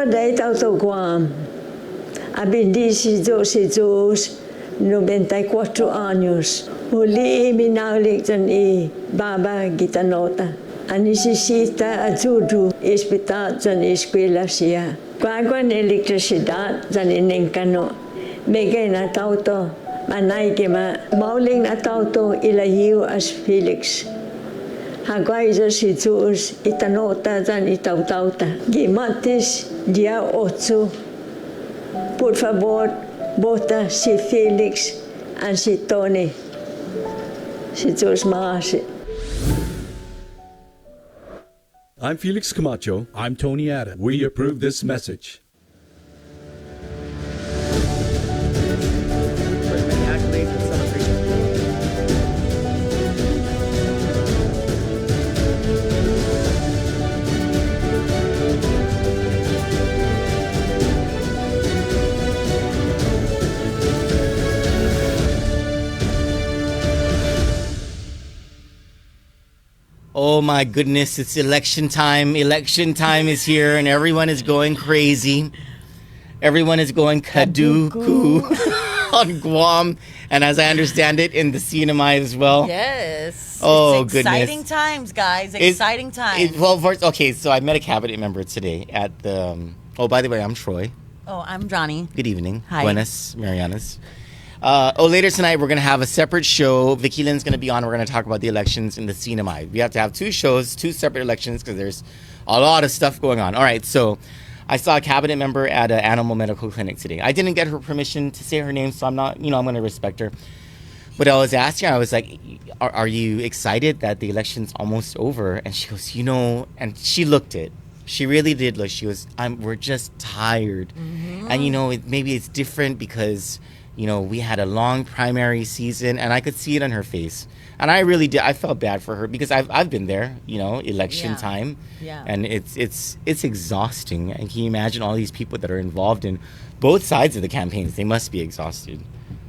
day tao to Guam. Abindisi dos 94 años. Muli minaulik dyan Baba Gitanota. Anisisita azudu hospital dyan eskwela siya. Kuagwan elektrisidad dyan inengkano. Megay na tao to. Manay kima. Mauling na tao to ilahiw as Felix. Hagway dyan si Jesus itanota dyan itaw-tauta. Gimatis dia 8. Por favor, bota si Felix and si Tony. Si Diyos makasi. I'm Felix Camacho. I'm Tony Adams. We approve this message. Oh my goodness, it's election time. Election time is here and everyone is going crazy. Everyone is going kaduku on Guam. And as I understand it, in the CNMI as well. Yes. Oh, it's goodness. Exciting times, guys. Exciting times. Okay, so I met a cabinet member today at the... oh, by the way, I'm Troy. Oh, I'm Johnny. Good evening. Hi. Buenas, Marianas. Later tonight, we're going to have a separate show. Vicky Lynn's going to be on. We're going to talk about the elections in the CNMI. We have to have two shows, two separate elections, because there's a lot of stuff going on. All right, so I saw a cabinet member at an animal medical clinic today. I didn't get her permission to say her name, so I'm not, I'm going to respect her. But I was asking her, I was like, are you excited that the election's almost over? And she goes, and she looked it. She really did look. She goes, we're just tired. Mm-hmm. And, maybe it's different because... we had a long primary season, and I could see it on her face. And I really did. I felt bad for her because I've been there, election time. Yeah. And it's exhausting. And can you imagine all these people that are involved in both sides of the campaigns? They must be exhausted.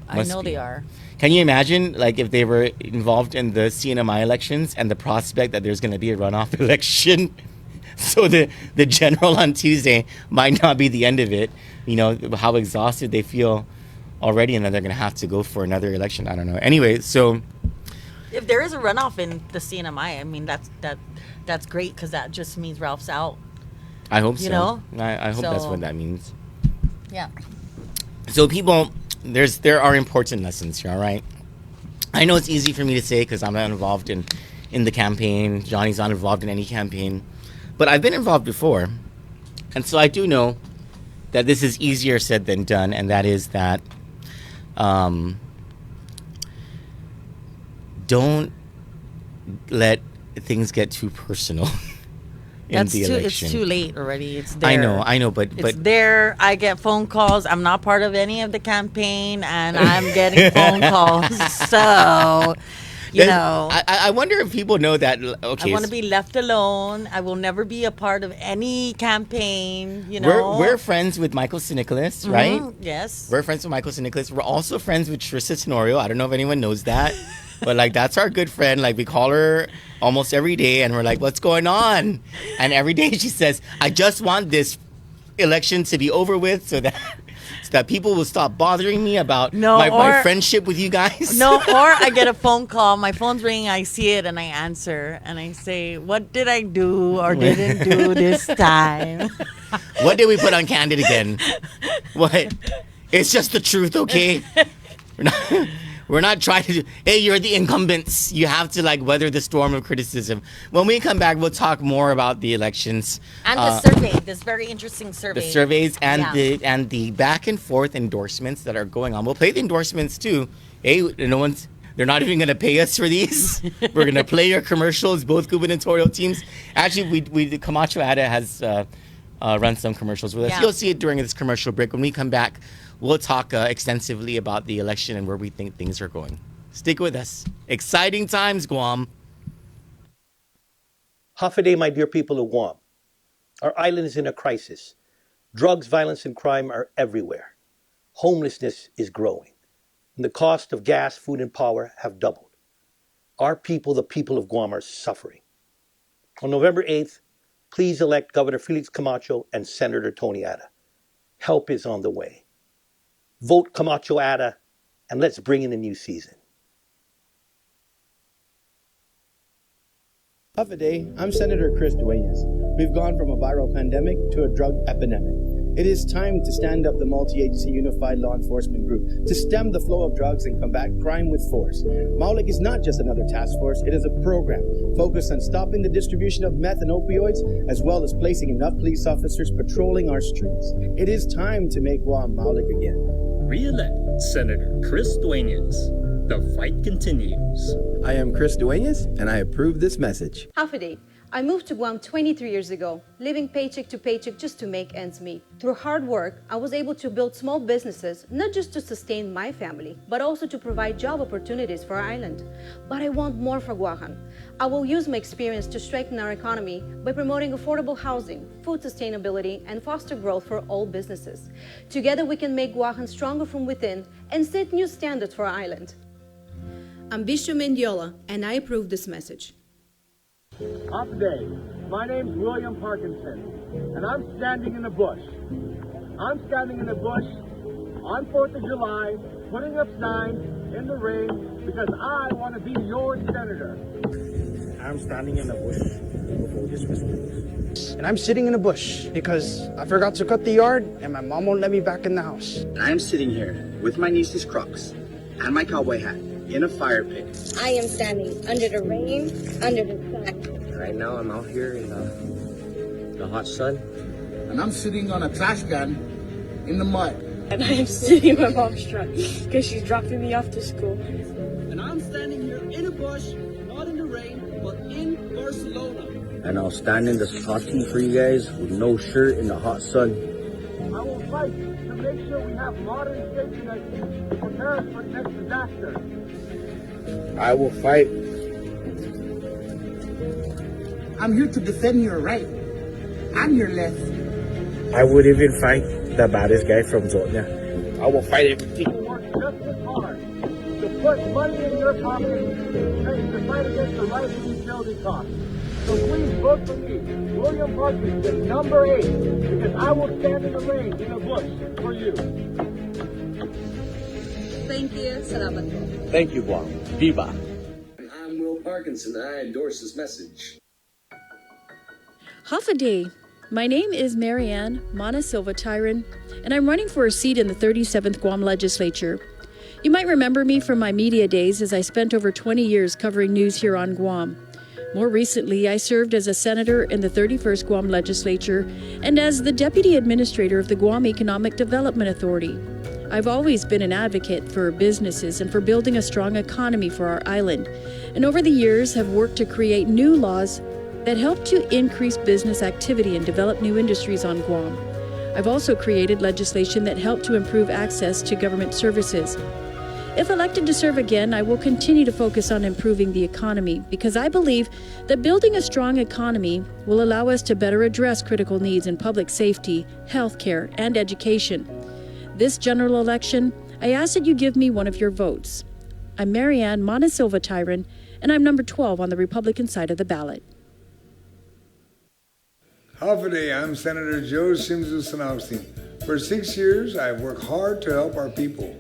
I know they are. Can you imagine, if they were involved in the CNMI elections and the prospect that there's going to be a runoff election? So the general on Tuesday might not be the end of it. How exhausted they feel already, and then they're going to have to go for another election. I don't know. Anyway, so... if there is a runoff in the CNMI, I mean, that's great, because that just means Ralph's out. I hope so. I hope that's what that means. Yeah. So people, there are important lessons here, all right? I know it's easy for me to say because I'm not involved in the campaign. Johnny's not involved in any campaign. But I've been involved before. And so I do know that this is easier said than done, and that is that don't let things get too personal in the election. It's too late already. It's there. I know, but it's there. I get phone calls. I'm not part of any of the campaign, and I'm getting phone calls. So, I wonder if people know that. Okay, I want to be left alone. I will never be a part of any campaign. We're friends with Michael Sinicolas, right? Yes, we're friends with Michael Sinicolas. We're also friends with Trista Tenorio. I don't know if anyone knows that, but that's our good friend. We call her almost every day, and we're like, "What's going on?" And every day she says, "I just want this election to be over with, so that people will stop bothering me about my friendship with you guys." No, or I get a phone call. My phone's ringing. I see it and I answer. And I say, what did I do or didn't do this time? What did we put on Kandit again? What? It's just the truth, okay? We're not trying to... Hey, you're the incumbents. You have to, weather the storm of criticism. When we come back, we'll talk more about the elections. And the survey, this very interesting survey. The surveys and the back and forth endorsements that are going on. We'll play the endorsements, too. Hey, they're not even going to pay us for these. We're going to play your commercials, both gubernatorial teams. Actually, Camacho Ada has run some commercials with us. You'll see it during this commercial break. When we come back, we'll talk extensively about the election and where we think things are going. Stick with us. Exciting times, Guam. Half a day, my dear people of Guam. Our island is in a crisis. Drugs, violence, and crime are everywhere. Homelessness is growing. And the cost of gas, food, and power have doubled. Our people, the people of Guam, are suffering. On November 8th, please elect Governor Felix Camacho and Senator Tony Ada. Help is on the way. Vote Camacho Ada, and let's bring in a new season. Half a day, I'm Senator Chris Duenas. We've gone from a viral pandemic to a drug epidemic. It is time to stand up the multi-agency unified law enforcement group to stem the flow of drugs and combat crime with force. MAULIC is not just another task force, it is a program focused on stopping the distribution of meth and opioids, as well as placing enough police officers patrolling our streets. It is time to make Guam MAULIC again. Re-elect Senator Chris Duenas. The fight continues. I am Chris Duenas, and I approve this message. Half a day. I moved to Guam 23 years ago, living paycheck to paycheck just to make ends meet. Through hard work, I was able to build small businesses, not just to sustain my family, but also to provide job opportunities for our island. But I want more for Guahan. I will use my experience to strengthen our economy by promoting affordable housing, food sustainability, and foster growth for all businesses. Together, we can make Guahan stronger from within and set new standards for our island. I'm Bishop Mendiola, and I approve this message. Up day. My name's William Parkinson, and I'm standing in the bush. I'm standing in the bush on 4th of July, putting up signs in the rain because I want to be your senator. I'm standing in the bush before this Christmas. And I'm sitting in the bush because I forgot to cut the yard and my mom won't let me back in the house. And I'm sitting here with my niece's Crocs and my cowboy hat in a fire pit. I am standing under the rain, under the sun. Right now I'm out here in the hot sun. And I'm sitting on a trash can in the mud. And I am sitting in my mom's truck because she's dropping me off to school. And I'm standing here in a bush, not in the rain, but in Barcelona. And I'll stand in this hot tea for you guys with no shirt in the hot sun. I will fight to make sure we have modern safety nets to prepare us for the next disaster. I will fight. I'm here to defend your right. I'm your left. I would even fight the baddest guy from Zotnia. I will fight everything. I work just as hard to put money in your pocket and to fight against the rising utility costs. So please vote for me, William Parkinson, number 8, because I will stand in the rain in the bush for you. Thank you. Salamat po. Thank you, Guam. Viva. I'm Will Parkinson, and I endorse this message. Half a day. My name is Marianne Mana Silva Tyron, and I'm running for a seat in the 37th Guam Legislature. You might remember me from my media days, as I spent over 20 years covering news here on Guam. More recently, I served as a senator in the 31st Guam Legislature and as the deputy administrator of the Guam Economic Development Authority. I've always been an advocate for businesses and for building a strong economy for our island, and over the years have worked to create new laws that help to increase business activity and develop new industries on Guam. I've also created legislation that helped to improve access to government services. If elected to serve again, I will continue to focus on improving the economy because I believe that building a strong economy will allow us to better address critical needs in public safety, healthcare, and education. This general election, I ask that you give me one of your votes. I'm Marianne Mana Silva Tyron, and I'm number 12 on the Republican side of the ballot. Half a day, I'm Senator Joe Simsu-Sanaustein. For 6 years, I've worked hard to help our people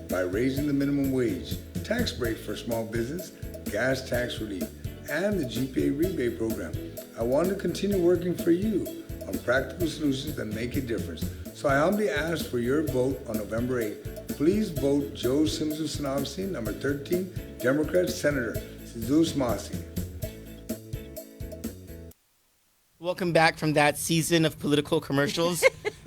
by raising the minimum wage, tax break for small business, gas tax relief, and the GPA rebate program. I want to continue working for you on practical solutions that make a difference. So I humbly ask for your vote on November 8th. Please vote Joe Simsu-Sanaustein, number 13, Democrat Senator Jesus Masi. Welcome back from that season of political commercials,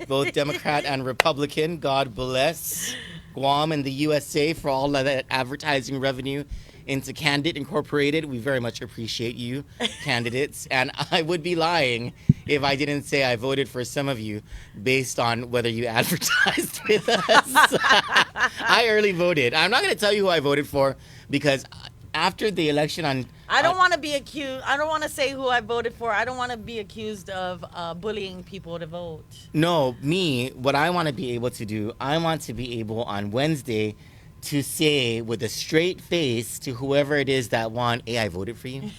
both Democrat and Republican. God bless Guam and the USA for all of that advertising revenue into Kandit Incorporated. We very much appreciate you, candidates. And I would be lying if I didn't say I voted for some of you based on whether you advertised with us. I early voted. I'm not going to tell you who I voted for because after the election on... I don't want to be accused. I don't want to say who I voted for. I don't want to be accused of bullying people to vote. No, me, what I want to be able to do, I want to be able on Wednesday to say with a straight face to whoever it is that won, hey, I voted for you.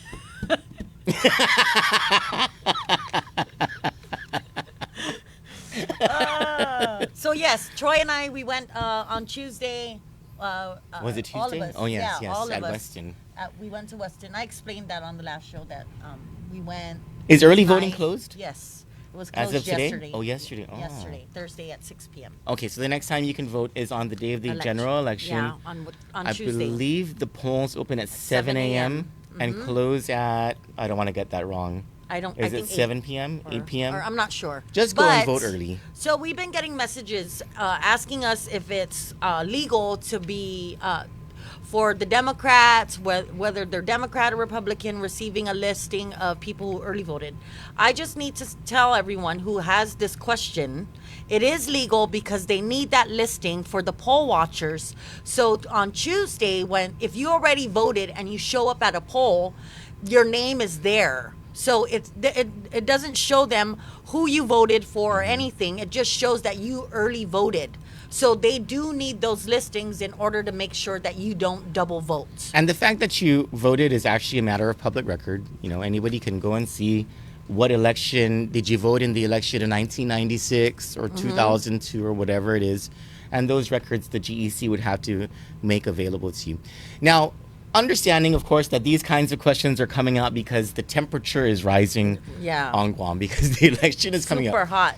yes, Troy and I, we went on Tuesday. Was it all of Tuesday? us. Oh, yes, yeah, yes, all at of us. Weston. We went to Weston. I explained that on the last show that we went. Is early voting closed? Yes. It was As closed of today? yesterday. Oh, yesterday. Oh. Yesterday, Thursday at 6 p.m. Okay, so the next time you can vote is on the day of the general election. Yeah, on I Tuesday. believe the polls open at 7 a.m. and close at, I don't want to get that wrong. Is it 7 p.m., 8 p.m.? Or I'm not sure. Just go and vote early. So we've been getting messages asking us if it's legal to be for the Democrats, whether they're Democrat or Republican, receiving a listing of people who early voted. I just need to tell everyone who has this question, it is legal because they need that listing for the poll watchers. So on Tuesday, if you already voted and you show up at a poll, your name is there. So it doesn't show them who you voted for or anything. It just shows that you early voted. So they do need those listings in order to make sure that you don't double vote. And the fact that you voted is actually a matter of public record. You know, anybody can go and see what election did you vote in the election in 1996 or 2002 or whatever it is. And those records the GEC would have to make available to you. Now, understanding, of course, that these kinds of questions are coming out because the temperature is rising on Guam because the election is coming up. Super hot.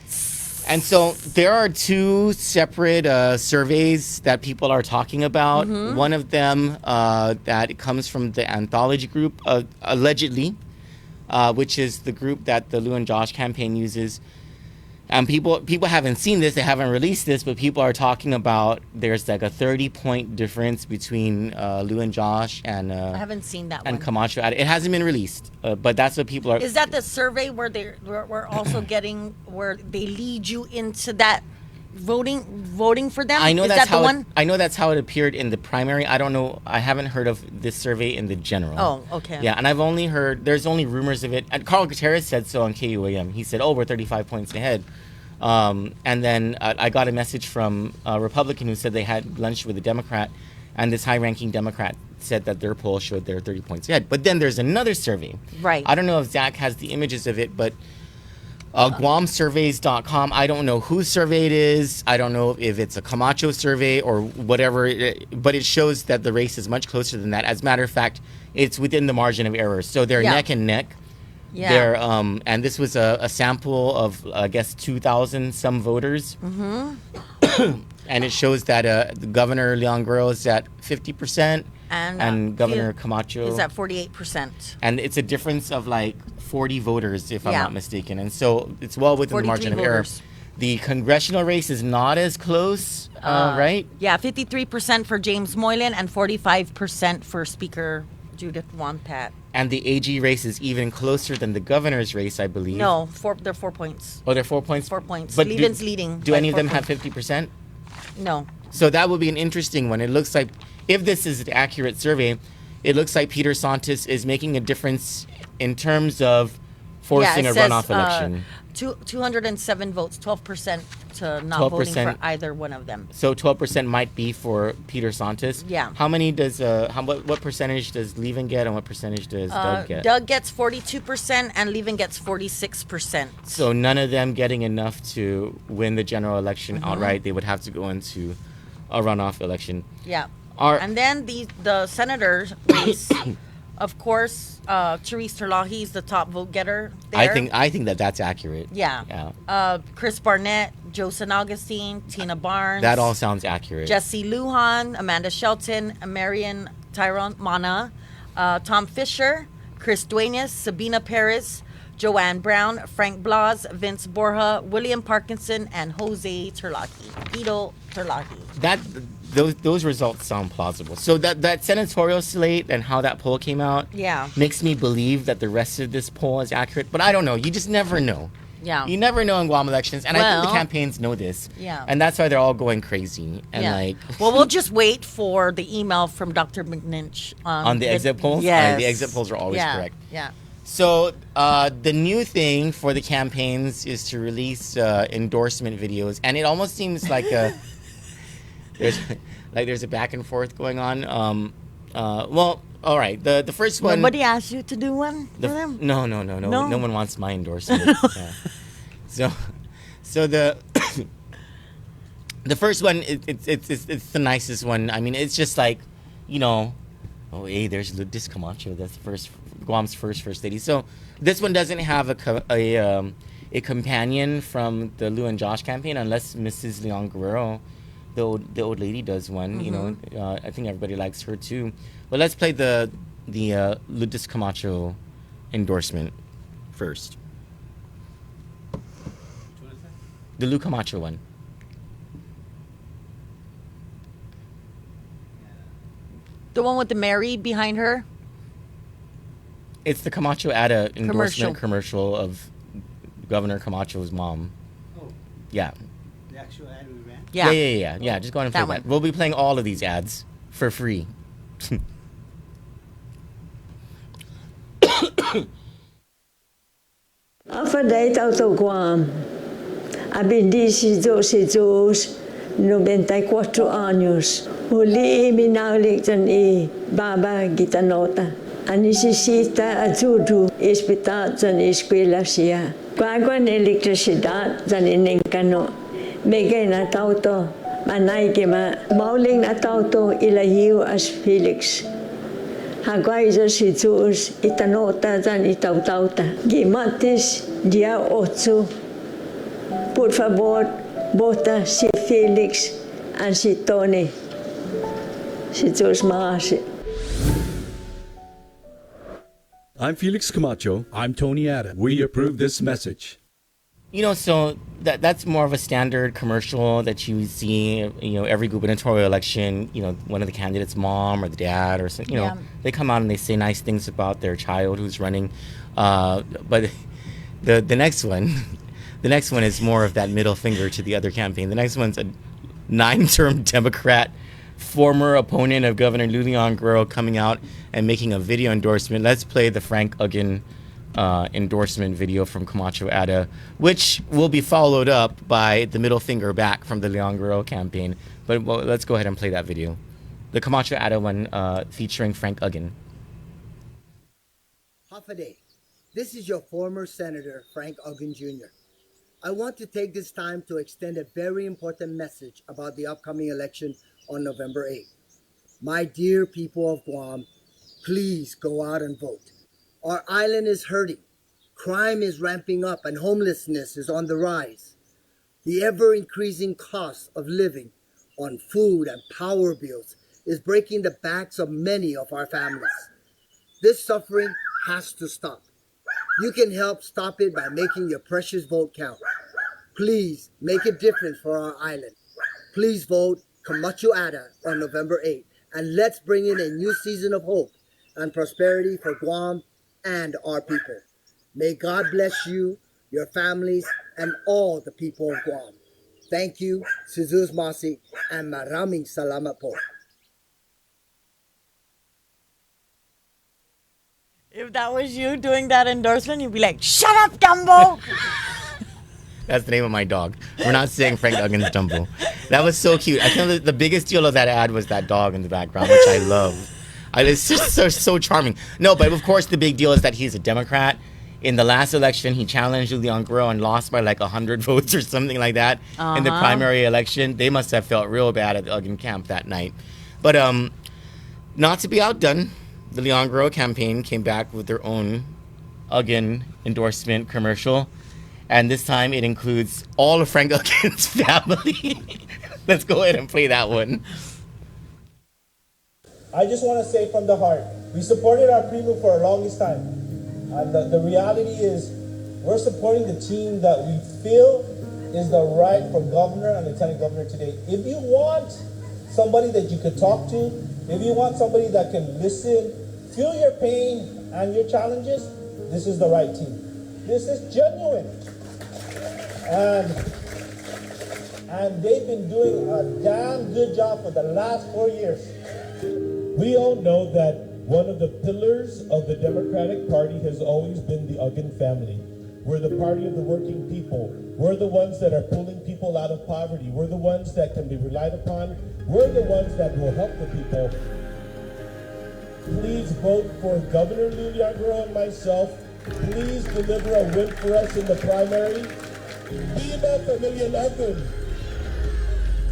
And so there are two separate surveys that people are talking about. One of them that comes from the Anthology Group, allegedly, which is the group that the Lou and Josh campaign uses. And people haven't seen this, they haven't released this, but people are talking about there's like a 30-point difference between Lou and Josh and I haven't seen that and one. Camacho. It hasn't been released, but that's what people are. Is that the survey where we're also getting where they lead you into that voting for them? I know Is that's that the how one? I know that's how it appeared in the primary. I don't know. I haven't heard of this survey in the general. Oh, okay. Yeah, and I've only heard there's only rumors of it. And Carl Gutierrez said so on KUAM. He said, "Oh, we're 35 points ahead." And then I got a message from a Republican who said they had lunch with a Democrat, and this high-ranking Democrat said that their poll showed they're 30 points ahead. But then there's another survey. Right. I don't know if Zach has the images of it, but GuamSurveys.com. I don't know whose survey it is. I don't know if it's a Camacho survey or whatever, but it shows that the race is much closer than that. As a matter of fact, it's within the margin of error. So they're neck and neck. Yeah. They're, and this was a sample of, I guess, 2,000 some voters. And it shows that Governor Leon Guerrero is at 50%. And Governor Camacho is at 48%. And it's a difference of like 40 voters, if I'm not mistaken. And so it's well within the margin of error. The congressional race is not as close, right? Yeah, 53% for James Moylan and 45% for Speaker Judith Wonpat. And the AG race is even closer than the governor's race, I believe. No, they're 4 points. Oh, they're 4 points? 4 points. But Levin's leading. Do any of them have 50%? No. So that would be an interesting one. It looks like, if this is an accurate survey, it looks like Peter Santos is making a difference in terms of forcing a runoff election. 207 votes, 12% to not voting for either one of them. So 12% might be for Peter Santos. Yeah. How many does what percentage does Levin get, and what percentage does Doug get? Doug gets 42% and Levin gets 46%. So none of them getting enough to win the general election outright. They would have to go into a runoff election. Yeah. And then the senator race, of course, Therese Terlahi is the top vote getter there. I think that's accurate. Yeah. Chris Barnett, Joe San Augustine, Tina Barnes. That all sounds accurate. Jesse Lujan, Amanda Shelton, Marian Tyrone Mana, Tom Fisher, Chris Duenas, Sabina Perez, Joanne Brown, Frank Blas, Vince Borja, William Parkinson, and Jose Terlahi. Guido Terlahi. Those results sound plausible. So that senatorial slate and how that poll came out makes me believe that the rest of this poll is accurate. But I don't know. You just never know. Yeah. You never know in Guam elections. And I think the campaigns know this. Yeah. And that's why they're all going crazy. And well, we'll just wait for the email from Dr. McNinch. On the exit polls? Yes. The exit polls are always correct. Yeah. So the new thing for the campaigns is to release endorsement videos. And it almost seems like there's a back and forth going on. Well, all right. The first one. Nobody asked you to do one for them? No. No one wants my endorsement. So the The first one, it's the nicest one. I mean, it's just like, you know, oh, hey, there's Lourdes Camacho. That's Guam's first lady. So this one doesn't have a companion from the Lou and Josh campaign, unless Mrs. Leon Guerrero, the old lady, does one. You know, I think everybody likes her too. But let's play the Lourdes Camacho endorsement first. The Lou Camacho one. The one with the Mary behind her? It's the Camacho Ada endorsement commercial of Governor Camacho's mom. Oh. Yeah. The actual ad we ran? Yeah. Just go ahead and play That one. that. We'll be playing all of these ads for free. After auto Guam, abindisi 94 años. Huli minaulik dyan Baba Gitanota. Anisisita azudu ispitat dyan eskwela siya. Kwagwan elektrisidad dyan inengkano. Megay na tauto. Manay kima. Mauling na tauto ilahiw as Felix. Hagway dyan si Zeus itanota dyan itautauta. Gimatis dia 8. Por favor, bota si Felix and si Tony. Si Zeus Mahasi. I'm Felix Camacho. I'm Tony Ada. We approve this message. You know, so that's more of a standard commercial that you see, you know, every gubernatorial election. You know, one of the candidates' mom or the dad or something, you know, they come out and they say nice things about their child who's running. But the next one, the next one is more of that middle finger to the other campaign. The next one's a 9-term Democrat, former opponent of Governor Leon Guerrero, coming out and making a video endorsement. Let's play the Frank Uggan endorsement video from Camacho Ada, which will be followed up by the middle finger back from the Leon Guerrero campaign. But let's go ahead and play that video. The Camacho Ada one featuring Frank Uggan. Hafaday, this is your former Senator, Frank Uggan Jr. I want to take this time to extend a very important message about the upcoming election on November 8th. My dear people of Guam, please go out and vote. Our island is hurting. Crime is ramping up and homelessness is on the rise. The ever-increasing cost of living on food and power bills is breaking the backs of many of our families. This suffering has to stop. You can help stop it by making your precious vote count. Please make a difference for our island. Please vote Camacho Ada on November 8th, and let's bring in a new season of hope and prosperity for Guam and our people. May God bless you, your families, and all the people of Guam. Thank you, Jesus Masi, and maraming salamat po. If that was you doing that endorsement, you'd be like, "Shut up, Dumbo!" That's the name of my dog. We're not saying Frank Uggan's Dumbo. That was so cute. I think the biggest deal of that ad was that dog in the background, which I love. It's just so charming. No, but of course the big deal is that he's a Democrat. In the last election, he challenged Leon Guerrero and lost by like 100 votes or something like that in the primary election. They must have felt real bad at the Uggan camp that night. But not to be outdone, the Leon Guerrero campaign came back with their own Uggan endorsement commercial. And this time it includes all of Frank Uggan's family. Let's go ahead and play that one. I just want to say from the heart, we supported our primo for the longest time. The reality is we're supporting the team that we feel is the right for governor and lieutenant governor today. If you want somebody that you could talk to, if you want somebody that can listen, feel your pain and your challenges, this is the right team. This is genuine. And they've been doing a damn good job for the last 4 years. We all know that one of the pillars of the Democratic Party has always been the Uggan family. We're the party of the working people. We're the ones that are pulling people out of poverty. We're the ones that can be relied upon. We're the ones that will help the people. Please vote for Governor Leon Guerrero and myself. Please deliver a win for us in the primary. Viva Familia Uggan!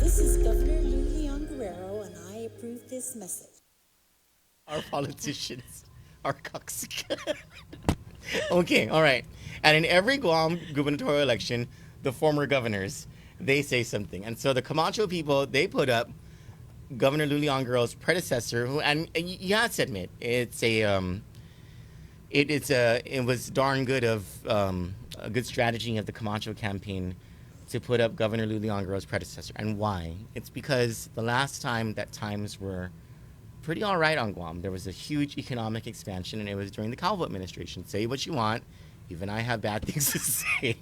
This is Governor Leon Guerrero, and I approve this message. Our politicians are coxic. Okay, all right. And in every Guam gubernatorial election, the former governors, they say something. And so the Camacho people, they put up Governor Leon Guerrero's predecessor, who, and you have to admit, it was darn good of a good strategy of the Camacho campaign to put up Governor Leon Guerrero's predecessor. And why? It's because the last time that times were pretty all right on Guam, there was a huge economic expansion, and it was during the Calvo administration. Say what you want. Even I have bad things to say.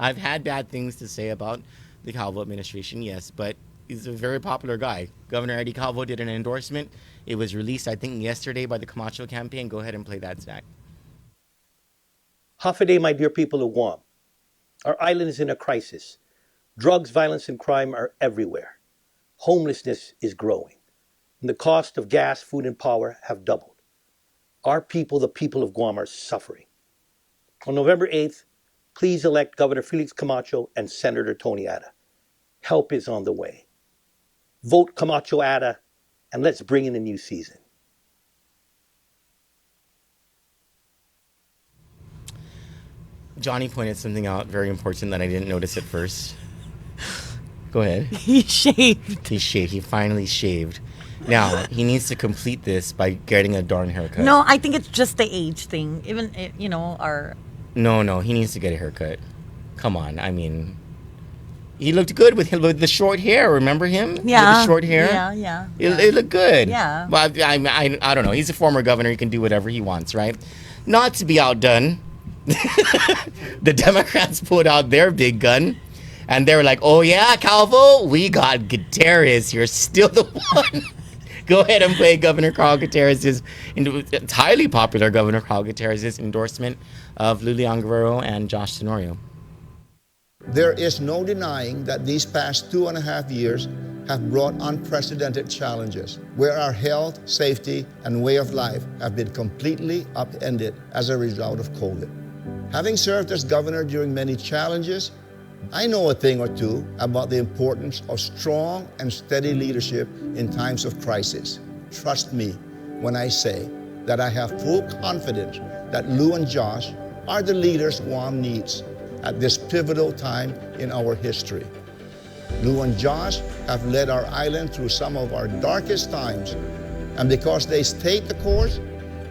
I've had bad things to say about the Calvo administration, yes, but he's a very popular guy. Governor Eddie Calvo did an endorsement. It was released, I think, yesterday by the Camacho campaign. Go ahead and play that, Zach. Half a day, my dear people of Guam. Our island is in a crisis. Drugs, violence, and crime are everywhere. Homelessness is growing. And the cost of gas, food, and power have doubled. Our people, the people of Guam, are suffering. On November 8th, please elect Governor Felix Camacho and Senator Tony Ada. Help is on the way. Vote Camacho Ada, and let's bring in a new season. Johnny pointed something out very important that I didn't notice at first. Go ahead. He shaved. He shaved. He finally shaved. Now, he needs to complete this by getting a darn haircut. No, I think it's just the age thing. Even, our... No, he needs to get a haircut. Come on, I mean... He looked good with the short hair. Remember him? Yeah. With the short hair? Yeah. It looked good. Yeah. But I don't know. He's a former governor. He can do whatever he wants, right? Not to be outdone, the Democrats pulled out their big gun, and they were like, oh yeah, Calvo, we got Gutierrez. You're still the one. Go ahead and play Governor Carl Gutierrez's, it's highly popular Governor Carl Gutierrez's endorsement of Leon Guerrero and Josh Tenorio. There is no denying that these past 2.5 years have brought unprecedented challenges, where our health, safety, and way of life have been completely upended as a result of COVID. Having served as governor during many challenges, I know a thing or two about the importance of strong and steady leadership in times of crisis. Trust me when I say that I have full confidence that Lou and Josh are the leaders Guam needs at this pivotal time in our history. Lou and Josh have led our island through some of our darkest times, and because they stayed the course,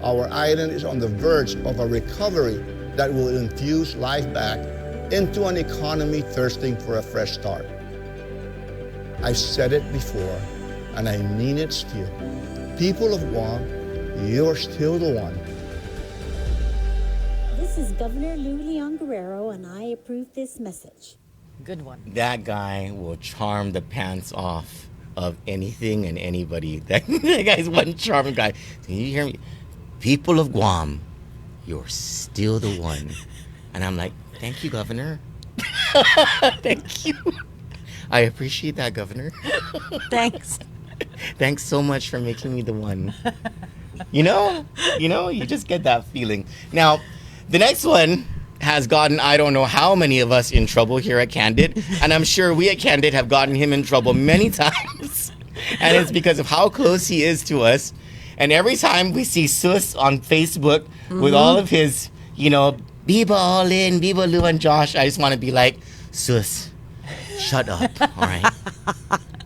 our island is on the verge of a recovery that will infuse life back into an economy thirsting for a fresh start. I've said it before, and I mean it still. People of Guam, you're still the one. This is Governor Leon Guerrero, and I approve this message. Good one. That guy will charm the pants off of anything and anybody. That guy's one charming guy. Can you hear me? People of Guam, you're still the one. And I'm like, thank you, Governor. Thank you. I appreciate that, Governor. Thanks. Thanks so much for making me the one. You just get that feeling. Now, the next one has gotten I don't know how many of us in trouble here at Kandit, and I'm sure we at Kandit have gotten him in trouble many times, and it's because of how close he is to us. And every time we see Sus on Facebook with all of his, Biba all in, Biba, Lou, and Josh, I just want to be like, Sus, shut up, all right?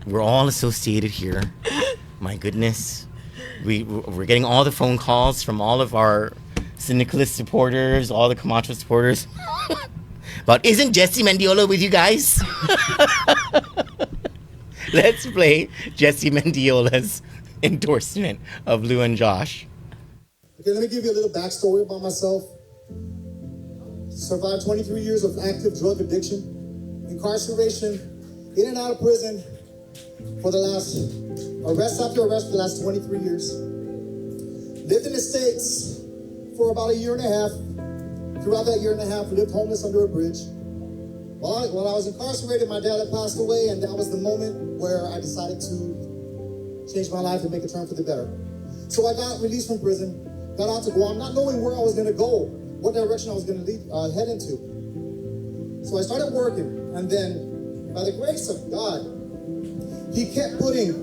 We're all associated here. My goodness. We're getting all the phone calls from all of our Syndicalist supporters, all the Camacho supporters. But isn't Jesse Mendiola with you guys? Let's play Jesse Mendiola's endorsement of Lou and Josh. Okay, let me give you a little backstory about myself. Survived 23 years of active drug addiction, incarceration, in and out of prison for the last, arrest after arrest for the last 23 years. Lived in the States for about 1.5 years. Throughout that 1.5 years, lived homeless under a bridge. While I was incarcerated, my dad had passed away, and that was the moment where I decided to change my life and make a turn for the better. So I got released from prison, got out to Guam, not knowing where I was going to go, what direction I was going to head into. So I started working, and then, by the grace of God, He kept putting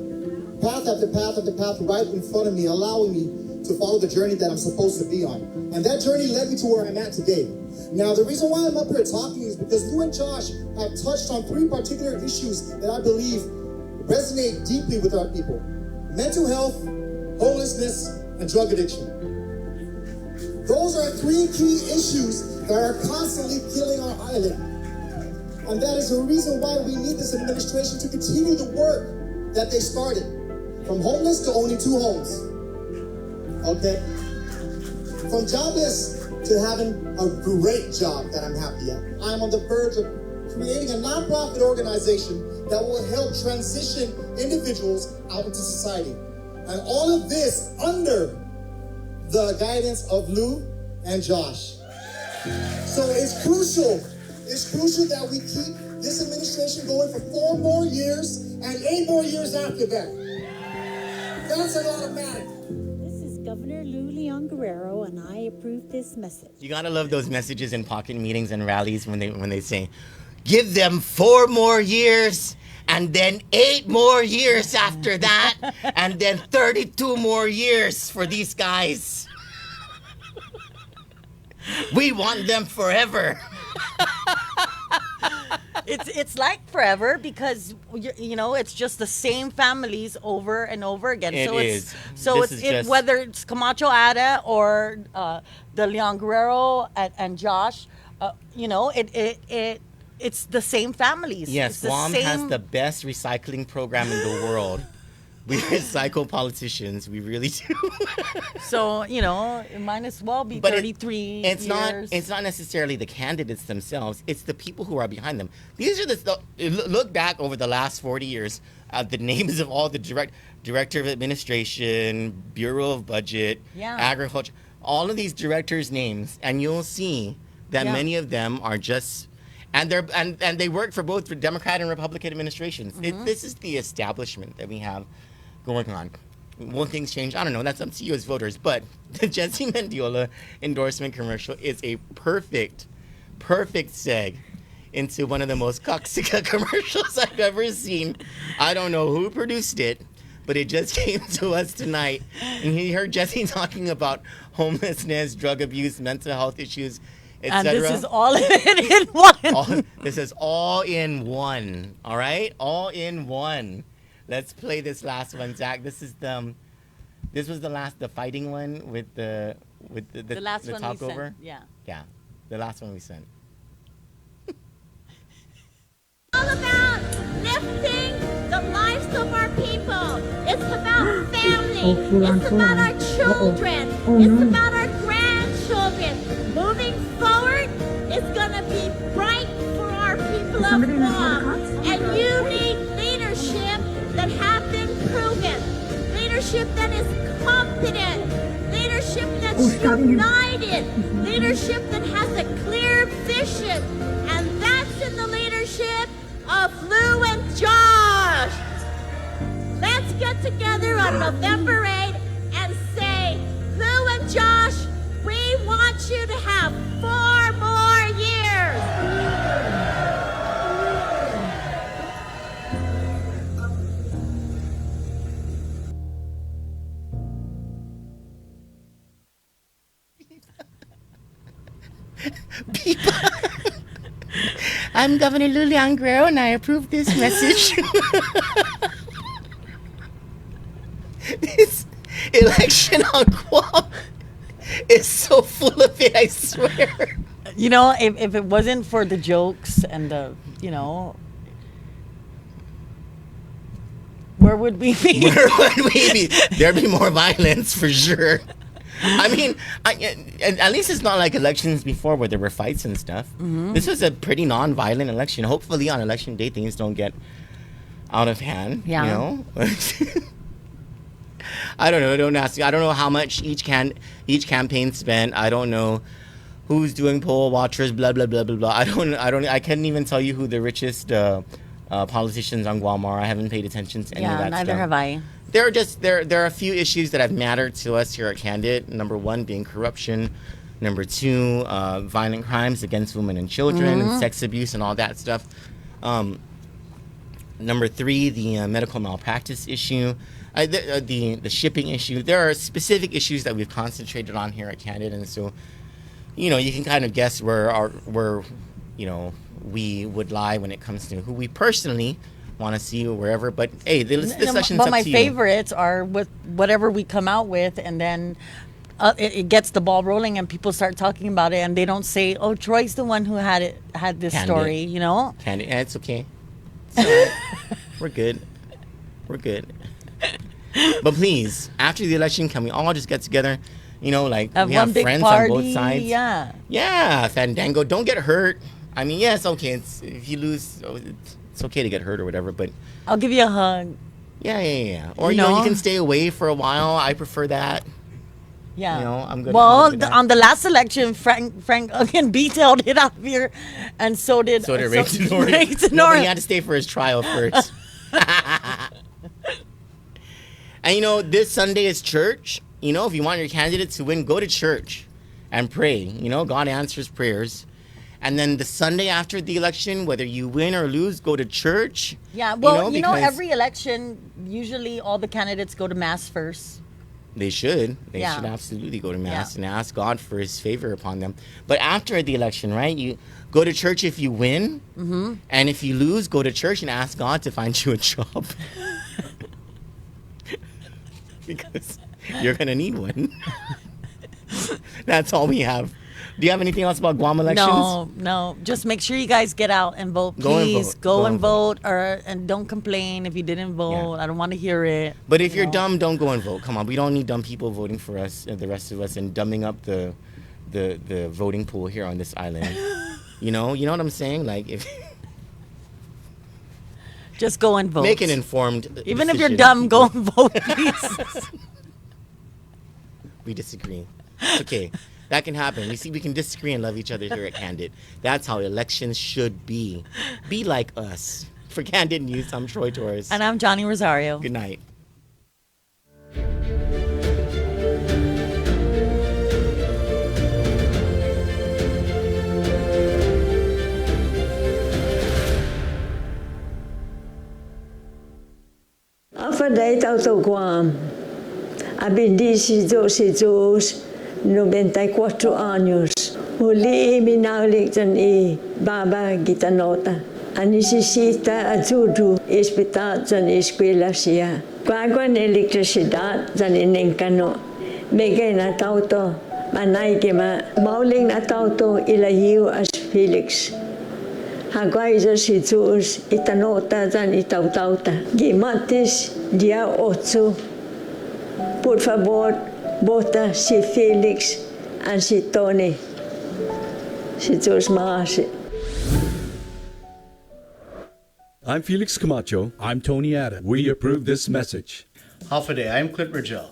path after path after path right in front of me, allowing me to follow the journey that I'm supposed to be on. And that journey led me to where I'm at today. Now, the reason why I'm up here talking is because Lou and Josh have touched on 3 particular issues that I believe resonate deeply with our people: mental health, homelessness, and drug addiction. Those are 3 key issues that are constantly killing our island. And that is the reason why we need this administration to continue the work that they started. From homeless to owning 2 homes. Okay? From jobless to having a great job that I'm happy at. I'm on the verge of creating a nonprofit organization that will help transition individuals out into society. And all of this under the guidance of Lou and Josh. So it's crucial that we keep this administration going for 4 more years and 8 more years after that. That's an automatic. This is Governor Lou Leon Guerrero, and I approve this message. You gotta love those messages in pocket meetings and rallies when they say, give them 4 more years and then 8 more years after that and then 32 more years for these guys. We want them forever. It's like forever because you know it's just the same families over and over again. Whether it's Camacho Ada or the Leon Guerrero and Josh, it's the same families. Yes, Guam has the best recycling program in the world. We recycle politicians. We really do. So, it might as well be 33 years. It's not necessarily the candidates themselves. It's the people who are behind them. These are look back over the last 40 years at the names of all the director of administration, Bureau of Budget, agriculture, all of these directors' names, and you'll see that many of them are just... And they work for both the Democrat and Republican administrations. Mm-hmm. This is the establishment that we have going on. Will things change? I don't know. That's up to you as voters. But the Jesse Mendiola endorsement commercial is a perfect seg into one of the most coxica commercials I've ever seen. I don't know who produced it, but it just came to us tonight. And he heard Jesse talking about homelessness, drug abuse, mental health issues, and this is all in one. This is all in one. All right, all in one. Let's play this last one, Zach. This was the fighting one with the last one talk we over. Sent. Yeah, the last one we sent. All about lifting the lives of our people. It's about family. It's about our children. It's about our grandchildren. Moving forward is going to be bright for our people of Guam. And you need leadership that have been proven. Leadership that is competent. Leadership that's united. Leadership that has a clear vision. And that's in the leadership of Lou and Josh. Let's get together on November 8th and say, Lou and Josh, we want you to have 4 more years. I'm Governor Lou Leon Guerrero, and I approve this message. This election on Guam is so full of it, I swear. If it wasn't for the jokes and the, where would we be? Where would we be? There'd be more violence for sure. I mean, at least it's not like elections before where there were fights and stuff. Mm-hmm. This was a pretty non-violent election. Hopefully on election day things don't get out of hand. Yeah. I don't know. Don't ask me. I don't know how much each campaign spent. I don't know who's doing poll watchers. Blah blah blah blah blah. I can't even tell you who the richest politicians on Guam are. I haven't paid attention to any of that stuff. Yeah, neither have I. There are a few issues that have mattered to us here at Kandit. Number 1 being corruption. Number 2, violent crimes against women and children, and sex abuse and all that stuff. Number 3, the medical malpractice issue, the shipping issue. There are specific issues that we've concentrated on here at Kandit, and so, you know, you can kind of guess where we would lie when it comes to who we personally want to see or wherever. But hey, this session's up to you. But my favorites are with whatever we come out with, and then it gets the ball rolling, and people start talking about it, and they don't say, "Oh, Troy's the one who had this Kandit. story," you know. Kandit, it's okay. It's all right. We're good. We're good. But please, after the election, can we all just get together? You know, like we have friends on both sides. Yeah. Yeah, Fandango. Don't get hurt. I mean, yes, okay. If you lose, it's okay to get hurt or whatever. But I'll give you a hug. Yeah. Or you know, you can stay away for a while. I prefer that. Yeah. You know, I'm good. Well, on the last election, Frank again vetoed it out here, and so did Ray Tenori. No, he had to stay for his trial first. And you know, this Sunday is church. You know, if you want your candidate to win, go to church and pray. You know, God answers prayers. And then the Sunday after the election, whether you win or lose, go to church. Yeah, well, you know every election, usually all the candidates go to mass first. They should. They should absolutely go to mass and ask God for his favor upon them. But after the election, right, you go to church if you win. Mm-hmm. And if you lose, go to church and ask God to find you a job. Because you're going to need one. That's all we have. Do you have anything else about Guam elections? No. Just make sure you guys get out and vote. Please go and vote, and don't complain if you didn't vote. I don't want to hear it. But if you're dumb, don't go and vote. Come on, we don't need dumb people voting for us, the rest of us, and dumbing up the voting pool here on this island. You know what I'm saying? Like if just go and vote. Make an informed Even decision. if you're dumb, go and vote, please. We disagree. It's okay. That can happen. You see, we can disagree and love each other here at Kandit. That's how elections should be. Be like us. For Kandit News, I'm Troy Torres. And I'm Johnny Rosario. Good night. Afaday tao to Guam. Abindisi dos 94 años. Huli minaulik dyan Baba Gitanota. Anisisita azudu hospital dyan eskwela siya. Kwagwan elektrisidad dyan inengkano. Megay na tao to. Manay kima. Mauling na tao to ilahiw as Felix. Hagway dyan si Zeus itanota dyan itaw-tauta. Gimatis dia 8. Por favor, bota si Felix and si Tony. Si Zeus Mahasi. I'm Felix Camacho. I'm Tony Adams. We approve this message. Hafaday, I'm Clint Rigel.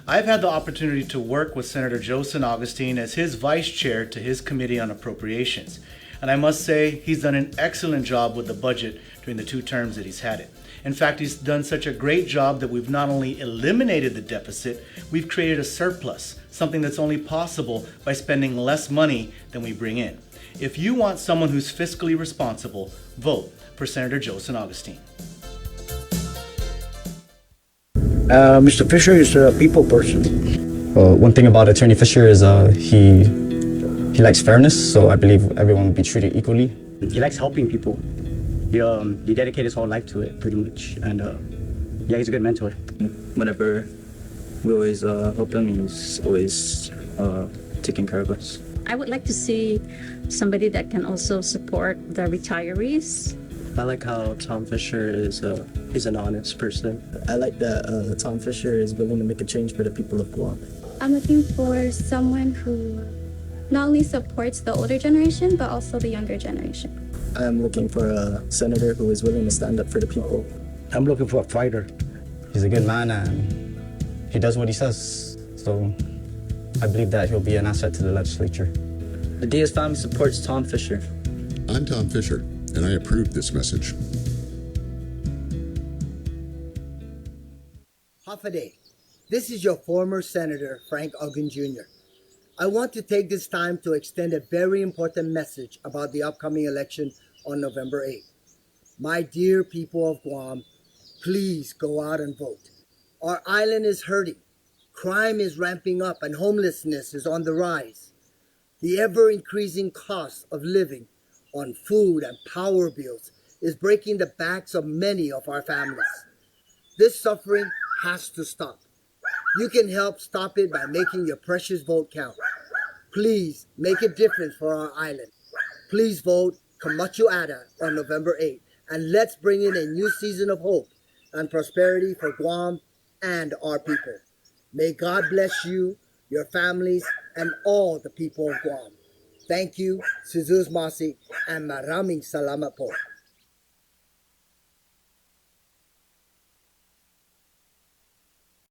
I've had the opportunity to work with Senator Joe San Augustine as his vice chair to his Committee on Appropriations. And I must say, he's done an excellent job with the budget during the 2 terms that he's had it. In fact, he's done such a great job that we've not only eliminated the deficit, we've created a surplus, something that's only possible by spending less money than we bring in. If you want someone who's fiscally responsible, vote for Senator Joe San Augustine. Mr. Fisher is a people person. One thing about Attorney Fisher is he likes fairness, so I believe everyone will be treated equally. He likes helping people. He dedicated his whole life to it, pretty much. And yeah, he's a good mentor. Whenever we always help him, he's always taking care of us. I would like to see somebody that can also support the retirees. I like how Tom Fisher is an honest person. I like that Tom Fisher is willing to make a change for the people of Guam. I'm looking for someone who not only supports the older generation, but also the younger generation. I'm looking for a senator who is willing to stand up for the people. I'm looking for a fighter. He's a good man and he does what he says. So I believe that he'll be an asset to the legislature. The Diaz family supports Tom Fisher. I'm Tom Fisher, and I approve this message. Hafaday, this is your former Senator, Frank Uggan Jr. I want to take this time to extend a very important message about the upcoming election on November 8th. My dear people of Guam, please go out and vote. Our island is hurting. Crime is ramping up and homelessness is on the rise. The ever-increasing cost of living on food and power bills is breaking the backs of many of our families. This suffering has to stop. You can help stop it by making your precious vote count. Please make a difference for our island. Please vote Camacho Ada on November 8th, and let's bring in a new season of hope and prosperity for Guam and our people. May God bless you, your families, and all the people of Guam. Thank you, Suzus Masi, and maraming salamat po.